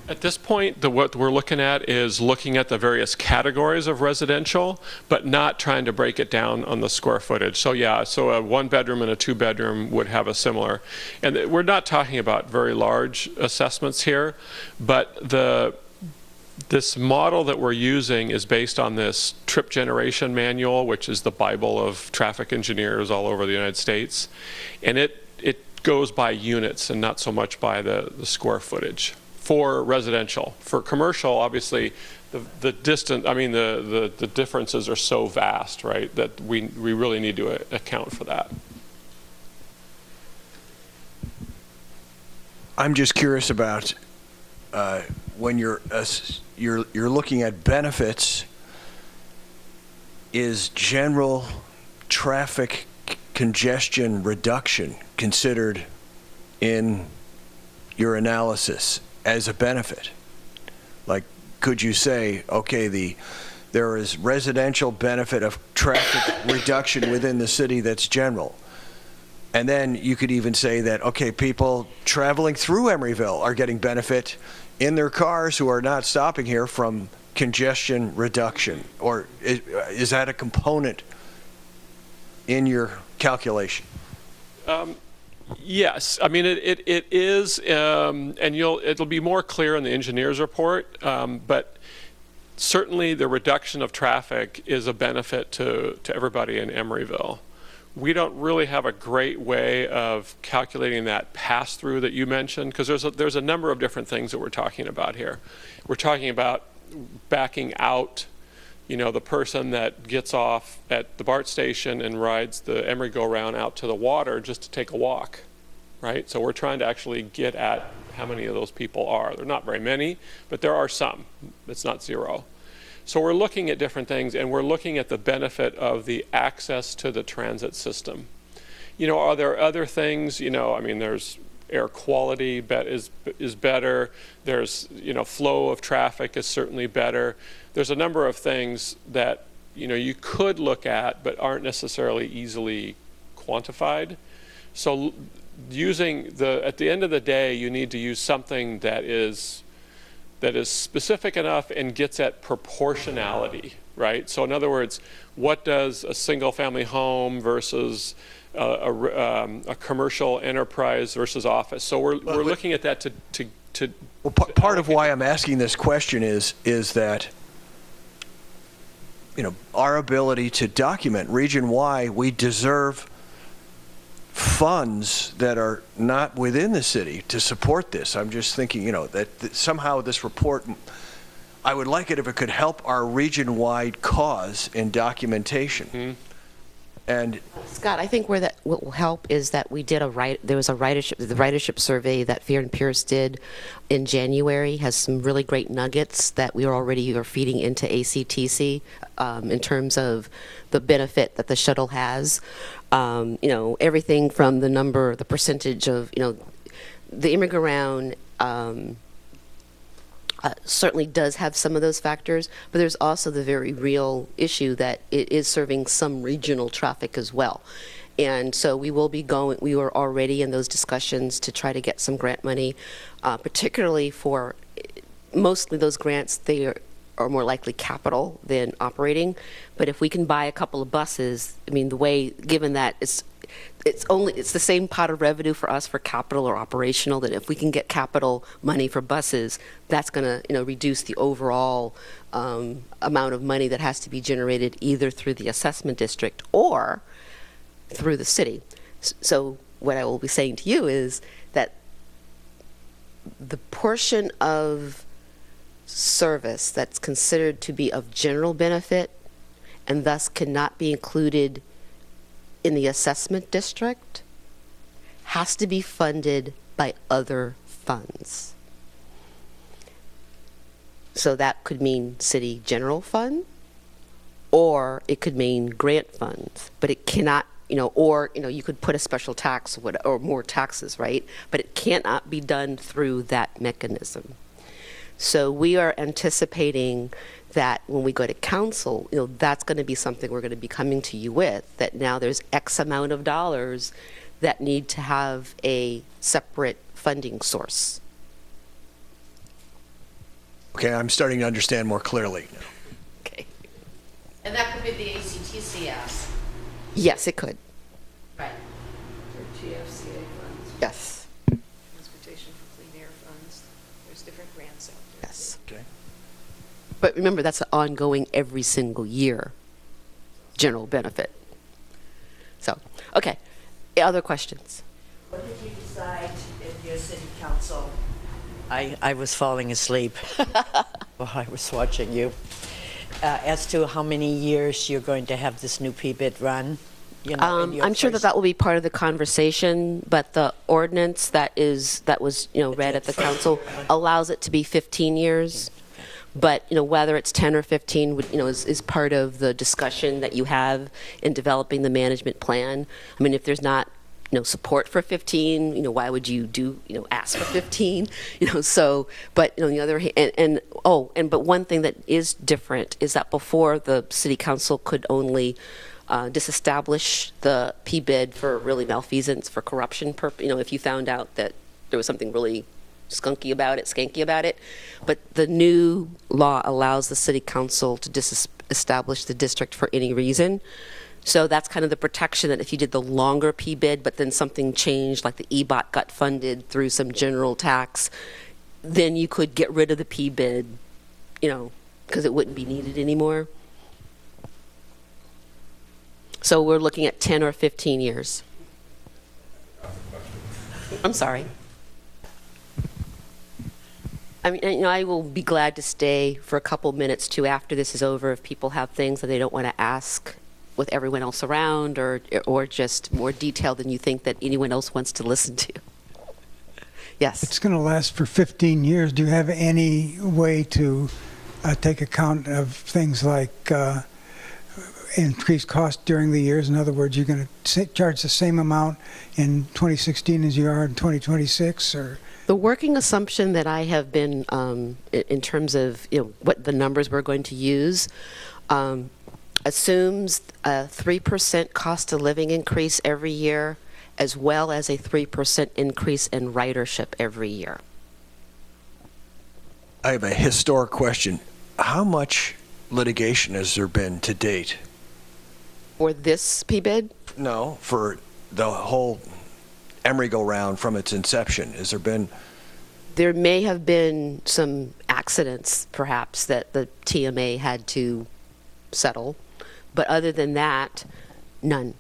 At this point, what we're looking at is looking at the various categories of residential, but not trying to break it down on the square footage. So yeah, so a one-bedroom and a two-bedroom would have a similar, and we're not talking about very large assessments here, but this model that we're using is based on this trip generation manual, which is the Bible of traffic engineers all over the United States, and it goes by units and not so much by the square footage. For residential. For commercial, obviously, the differences are so vast, right, that we really need to account for that. I'm just curious about when you're looking at benefits. Is general traffic congestion reduction considered in your analysis as a benefit? Like, could you say, okay, there is residential benefit of traffic reduction within the city that's general, and then you could even say that, okay, people traveling through Emeryville are getting benefit in their cars who are not stopping here from congestion reduction, or is that a component in your calculation? Yes, I mean it is, and it'll be more clear in the engineer's report. But certainly the reduction of traffic is a benefit to everybody in Emeryville. We don't really have a great way of calculating that pass-through that you mentioned, because there's a number of different things that we're talking about here. We're talking about backing out, the person that gets off at the BART station and rides the Emery go-round out to the water just to take a walk, right? So we're trying to actually get at how many of those people are. There are not very many, but there are some. It's not zero. So we're looking at different things, and we're looking at the benefit of the access to the transit system. You know, are there other things? You know, I mean, there's air quality is better. There's, you know, flow of traffic is certainly better. There's a number of things that, you know, you could look at but aren't necessarily easily quantified. So at the end of the day, you need to use something that is specific enough and gets at proportionality, right? So in other words, what does a single family home versus a commercial enterprise versus office? So we're looking at that to well, part of why I'm asking this question is that, you know, our ability to document region why we deserve funds that are not within the city to support this. I'm just thinking, you know, that somehow this report, I would like it if it could help our region-wide cause in documentation. Mm-hmm. And Scott, I think what will help is that there was the ridership survey that Fear and Pierce did in January has some really great nuggets that we are feeding into ACTC in terms of the benefit that the shuttle has. You know, everything from the percentage of, you know, the Emeryville certainly does have some of those factors, but there's also the very real issue that it is serving some regional traffic as well. And so we were already in those discussions to try to get some grant money, particularly for mostly those grants, they are more likely capital than operating. But if we can buy a couple of buses, I mean, given that it's the same pot of revenue for us for capital or operational, that if we can get capital money for buses, that's going to, you know, reduce the overall amount of money that has to be generated either through the assessment district or through the city. So what I will be saying to you is that the portion of service that's considered to be of general benefit and thus cannot be included in the assessment district has to be funded by other funds. So that could mean city general fund, or it could mean grant funds, but it cannot, you know, or, you know, you could put a special tax or more taxes, right? But it cannot be done through that mechanism. So we are anticipating that when we go to council, you know, that's going to be something we're going to be coming to you with, that now there's X amount of dollars that need to have a separate funding source. okay, I'm starting to understand more clearly. Okay. And that could be the ACTC ask. Yes, it could. Right. Or TFCA funds, Yes. Transportation for Clean Air funds. There's different grants out there. Yes. Okay. But remember, that's an ongoing every single year general benefit. So, okay. Other questions? What did you decide in your city council? I was falling asleep while I was watching you. As to how many years you're going to have this new PBID run? You know, I'm sure that will be part of the conversation, but the ordinance that was read at the council allows it to be 15 years. But whether it's 10 or 15 would, is part of the discussion that you have in developing the management plan. I mean, if there's not support for 15, why would you ask for 15? So, but on the other hand, but one thing that is different is that before the city council could only disestablish the PBID for really malfeasance, for corruption if you found out that there was something really skanky about it. But the new law allows the city council to disestablish the district for any reason. So that's kind of the protection, that if you did the longer PBID, but then something changed, like the EBOT got funded through some general tax, then you could get rid of the PBID, because it wouldn't be needed anymore. So we're looking at 10 or 15 years. I'm sorry. I mean, I will be glad to stay for a couple minutes too after this is over if people have things that they don't want to ask with everyone else around, or just more detail than you think that anyone else wants to listen to. Yes. It's going to last for 15 years. Do you have any way to take account of things like increased cost during the years? In other words, you're going to charge the same amount in 2016 as you are in 2026, or? The working assumption that I have been, in terms of what the numbers we're going to use, assumes a 3% cost of living increase every year, as well as a 3% increase in ridership every year. I have a historic question. How much litigation has there been to date? For this PBID, No, for the whole Emery go-round from its inception. Has there been? there may have been some accidents, perhaps, that the TMA had to settle. But other than that, none.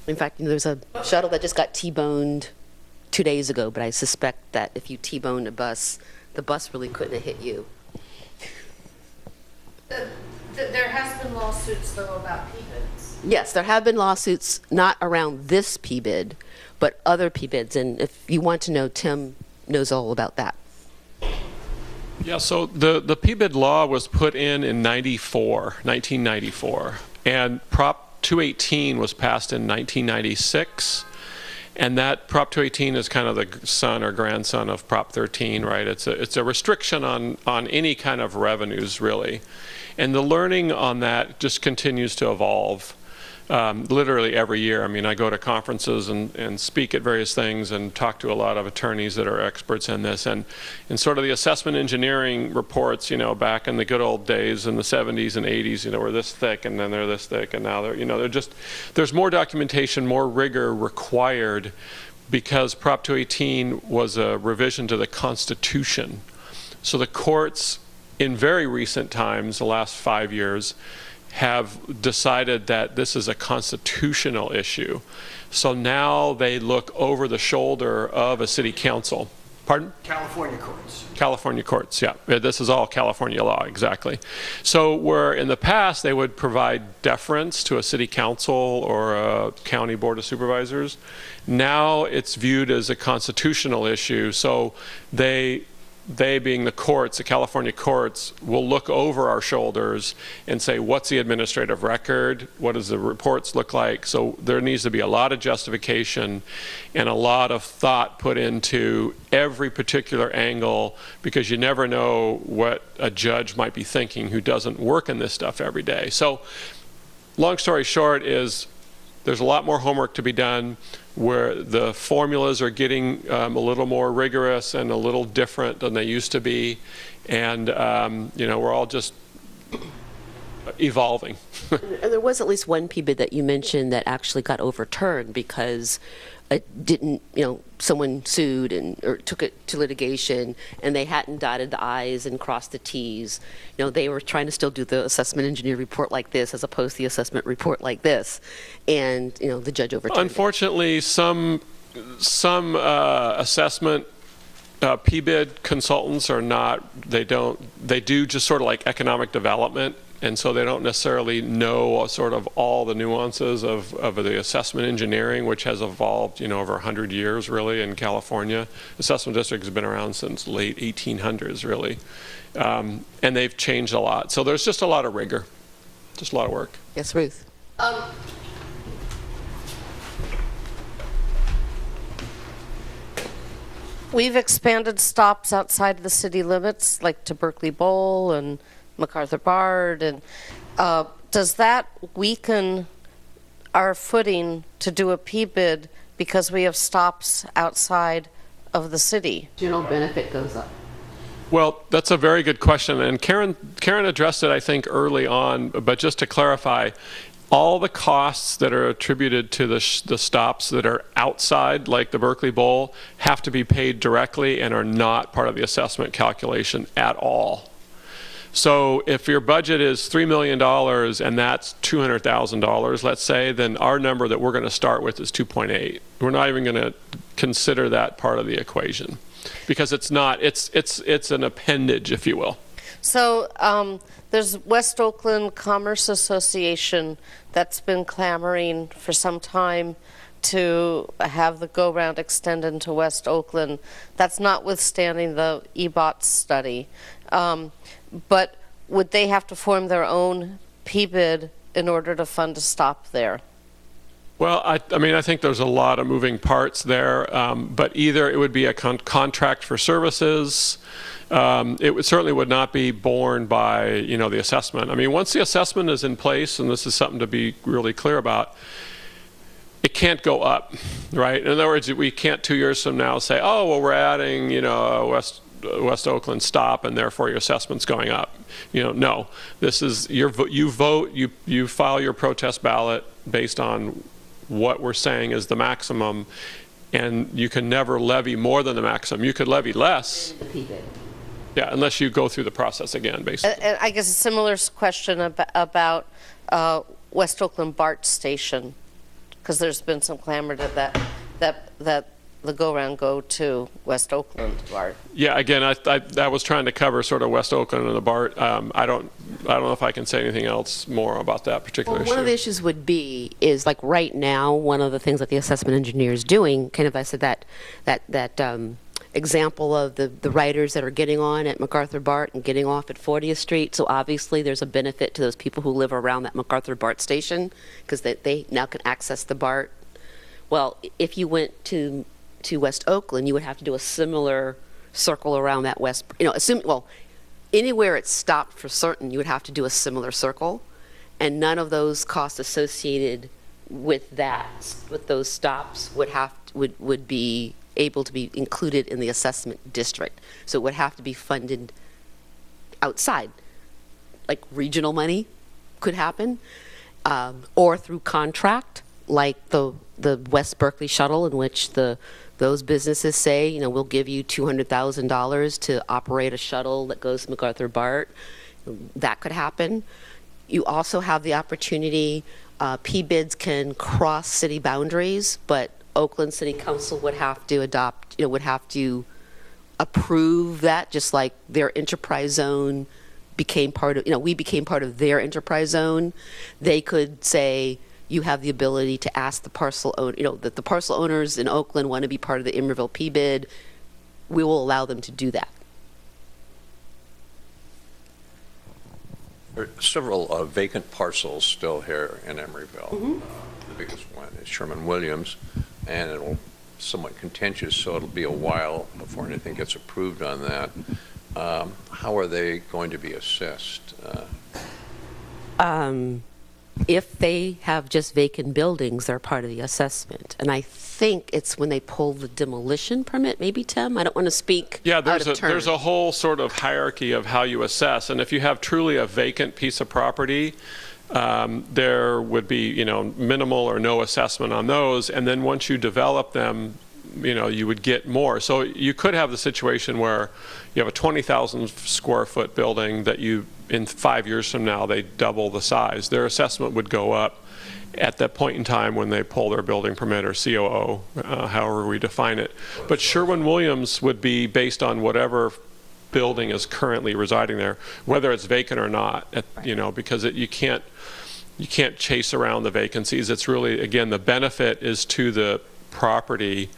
In fact, there's a shuttle that just got T-boned 2 days ago, but I suspect that if you T-boned a bus, the bus really couldn't have hit you. There has been lawsuits, though, about PBIDs. Yes, there have been lawsuits, not around this PBID, but other PBIDs. And if you want to know, Tim knows all about that. Yeah, so the PBID law was put in 1994, and Prop 218 was passed in 1996. And that Prop 218 is kind of the son or grandson of Prop 13, right? It's a restriction on any kind of revenues, really. And the learning on that just continues to evolve literally every year. I mean, I go to conferences and speak at various things and talk to a lot of attorneys that are experts in this. And sort of the assessment engineering reports, back in the good old days in the 70s and 80s, were this thick, and then they're this thick, and now they're just, there's more documentation, more rigor required, because Prop 218 was a revision to the Constitution. So the courts, in very recent times, the last 5 years, have decided that this is a constitutional issue. So now they look over the shoulder of a city council. Pardon? California courts. California courts, yeah. This is all California law, exactly. So where in the past they would provide deference to a city council or a county board of supervisors, now it's viewed as a constitutional issue. So they being the courts, the California courts, will look over our shoulders and say, what's the administrative record? What does the reports look like? So there needs to be a lot of justification and a lot of thought put into every particular angle, because you never know what a judge might be thinking who doesn't work in this stuff every day. So long story short is there's a lot more homework to be done, where the formulas are getting a little more rigorous and a little different than they used to be. And, we're all just evolving. And there was at least one PBID that you mentioned that actually got overturned because it didn't, someone sued or took it to litigation, and they hadn't dotted the I's and crossed the T's. They were trying to still do the assessment engineer report like this as opposed to the assessment report like this. And, the judge overturned it. Unfortunately, some assessment PBID consultants are not, they do just sort of like economic development. And so they don't necessarily know sort of all the nuances of the assessment engineering, which has evolved, over 100 years, really, in California. Assessment district has been around since late 1800s, really. And they've changed a lot. So there's just a lot of rigor, just a lot of work. Yes, Ruth. We've expanded stops outside the city limits, like to Berkeley Bowl and MacArthur Bard, and does that weaken our footing to do a PBID because we have stops outside of the city? General benefit goes up. Well, that's a very good question, and Karen addressed it, I think, early on. But just to clarify, all the costs that are attributed to the stops that are outside, like the Berkeley Bowl, have to be paid directly and are not part of the assessment calculation at all. So if your budget is $3 million and that's $200,000, let's say, then our number that we're going to start with is 2.8. We're not even going to consider that part of the equation, because it's not. It's an appendage, if you will. So there's West Oakland Commerce Association that's been clamoring for some time to have the go-round extend into West Oakland. That's notwithstanding the EBOT study. But would they have to form their own P-bid in order to fund a stop there? Well, I mean, I think there's a lot of moving parts there, but either it would be a contract for services. It certainly would not be borne by, you know, the assessment. I mean, once the assessment is in place, and this is something to be really clear about, it can't go up, right? In other words, we can't 2 years from now say, oh, well, we're adding, you know, West Oakland stop, and therefore your assessment's going up. You know, no. This is you vote, you file your protest ballot based on what we're saying is the maximum, and you can never levy more than the maximum. You could levy less. Yeah, unless you go through the process again, basically. And I guess a similar question about West Oakland BART station, because there's been some clamor that the go-round go to West Oakland BART. Yeah, again, I was trying to cover sort of West Oakland and the BART. I don't know if I can say anything else more about that particular issue. One of the issues would be is like right now, one of the things that the assessment engineer is doing, kind of I said that example of the riders that are getting on at MacArthur BART and getting off at 40th Street. So obviously there's a benefit to those people who live around that MacArthur BART station because they now can access the BART. Well, if you went to West Oakland, you would have to do a similar circle around that west, you know, anywhere it's stopped for certain, you would have to do a similar circle, and none of those costs associated with those stops would be able to be included in the assessment district. So it would have to be funded outside, like regional money could happen, or through contract, like the West Berkeley shuttle, in which those businesses say, you know, we'll give you $200,000 to operate a shuttle that goes to MacArthur BART. That could happen. You also have the opportunity, P-bids can cross city boundaries, but Oakland City Council would have to adopt, you know, would have to approve that, just like their enterprise zone became part of, you know, we became part of their enterprise zone. They could say, you have the ability to ask the parcel owner, you know, that the parcel owners in Oakland want to be part of the Emeryville P-bid. We will allow them to do that. There are several vacant parcels still here in Emeryville. Mm-hmm. The biggest one is Sherman Williams, and it'll somewhat contentious, so it'll be a while before anything gets approved on that. How are they going to be assessed? If they have just vacant buildings, they're part of the assessment. And I think it's when they pull the demolition permit, maybe, Tim? I don't want to speak Yeah, out of turn. there's a whole sort of hierarchy of how you assess. And if you have truly a vacant piece of property, there would be, you know, minimal or no assessment on those. And then once you develop them, you know, you would get more. So you could have the situation where you have a 20,000 square foot building that you, in 5 years from now, they double the size. Their assessment would go up at that point in time when they pull their building permit or COO, however we define it. But Sherwin-Williams would be based on whatever building is currently residing there, whether it's vacant or not, you know, because you can't chase around the vacancies. It's really, again, the benefit is to the property,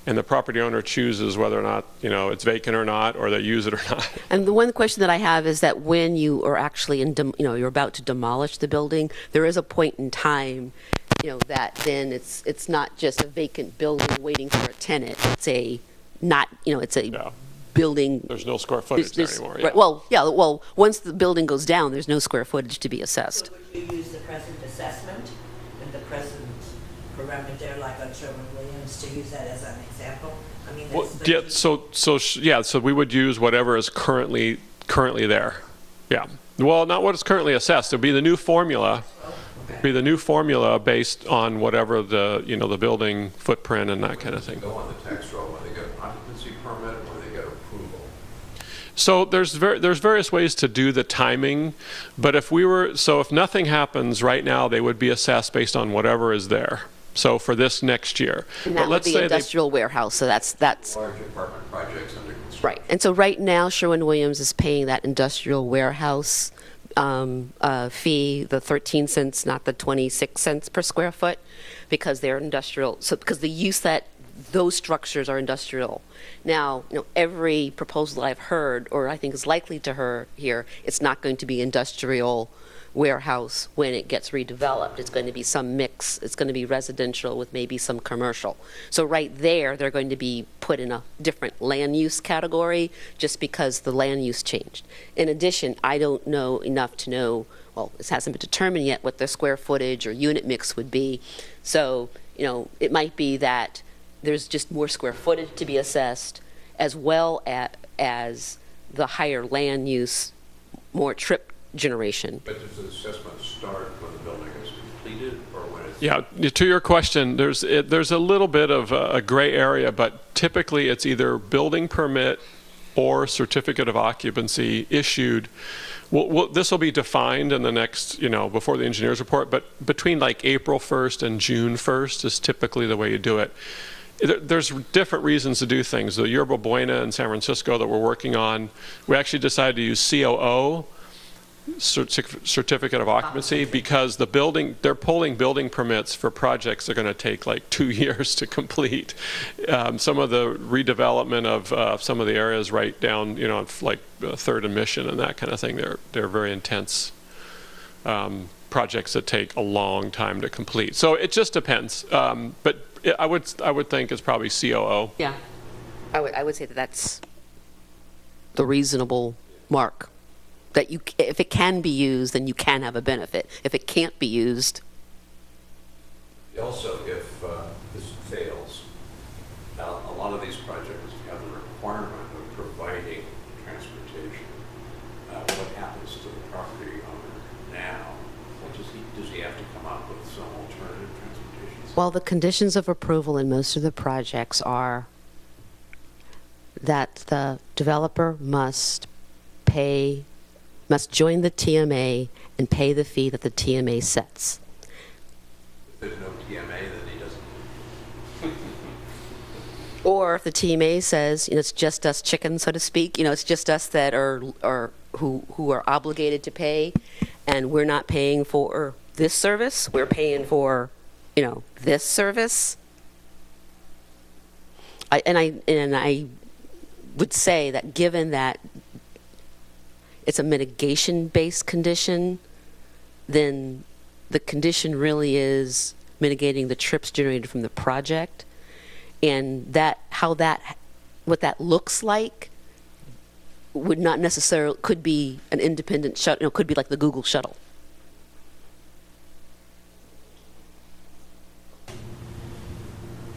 and the property owner chooses whether or not, you know, it's vacant or not, or they use it or not. And the one question that I have is that when you are actually you're about to demolish the building, there is a point in time, you know, that then it's not just a vacant building waiting for a tenant. It's a building. There's no square footage there anymore. Right, well, once the building goes down, there's no square footage to be assessed. So would you use the present assessment and the present parameter, like on Sherwin-Williams, to use that as an example? I mean, Well, yeah, so we would use whatever is currently there. Yeah. Well, not what is currently assessed. It'd be the new formula. Be the new formula based on whatever the, you know, the building footprint and that kind of thing. Go on the tax roll when they get an occupancy permit or when they get approval. So there's various ways to do the timing, but if nothing happens right now, they would be assessed based on whatever is there. So for this next year. And that would be industrial warehouse, so that's Large apartment projects under construction. right. And so right now, Sherwin-Williams is paying that industrial warehouse fee, the 13 cents, not the 26 cents per square foot, because they're industrial. So because the use that those structures are industrial. Now, every proposal I've heard, or I think is likely to hear, it's not going to be industrial warehouse when it gets redeveloped. It's going to be some mix. It's going to be residential with maybe some commercial. So right there, they're going to be put in a different land use category just because the land use changed. In addition, I don't know enough to know, well, this hasn't been determined yet, what the square footage or unit mix would be. So, it might be that there's just more square footage to be assessed, as well as the higher land use, more trip generation. But does the assessment start when the building is completed or when it's... Yeah, to your question, there's a little bit of a gray area, but typically it's either building permit or certificate of occupancy issued. This will be defined in the next, before the engineer's report, but between like April 1st and June 1st is typically the way you do it. There's different reasons to do things. The Yerba Buena in San Francisco that we're working on, we actually decided to use COO, certificate of occupancy, because they're pulling building permits for projects that are going to take like 2 years to complete. Some of the redevelopment of some of the areas right down, like Third and Mission and that kind of thing, they're very intense projects that take a long time to complete. So it just depends. But I would think it's probably COO. Yeah, I would say that's the reasonable mark. That if it can be used, then you can have a benefit. If it can't be used. Also, if this fails, a lot of these projects have the requirement of providing transportation. What happens to the property owner now? Does he have to come up with some alternative transportation? Well, the conditions of approval in most of the projects are that the developer must join the TMA and pay the fee that the TMA sets. If there's no TMA, then he doesn't. Or if the TMA says, it's just us chickens, so to speak, it's just us that are who are obligated to pay, and we're not paying for this service, we're paying for, this service. I would say that given that it's a mitigation-based condition, then the condition really is mitigating the trips generated from the project, and what that looks like would not necessarily, could be an independent shuttle, could be like the Google shuttle.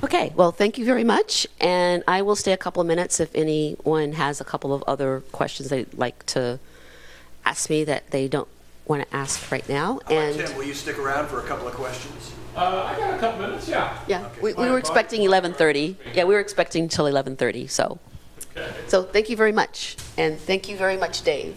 Okay, well, thank you very much, and I will stay a couple of minutes if anyone has a couple of other questions they'd like to ask me that they don't want to ask right now. And Tim, will you stick around for a couple of questions? I got a couple minutes, yeah. Yeah, we were expecting 11:30. Yeah, we were expecting till 11:30, so. Okay. So thank you very much, and thank you very much, Dave.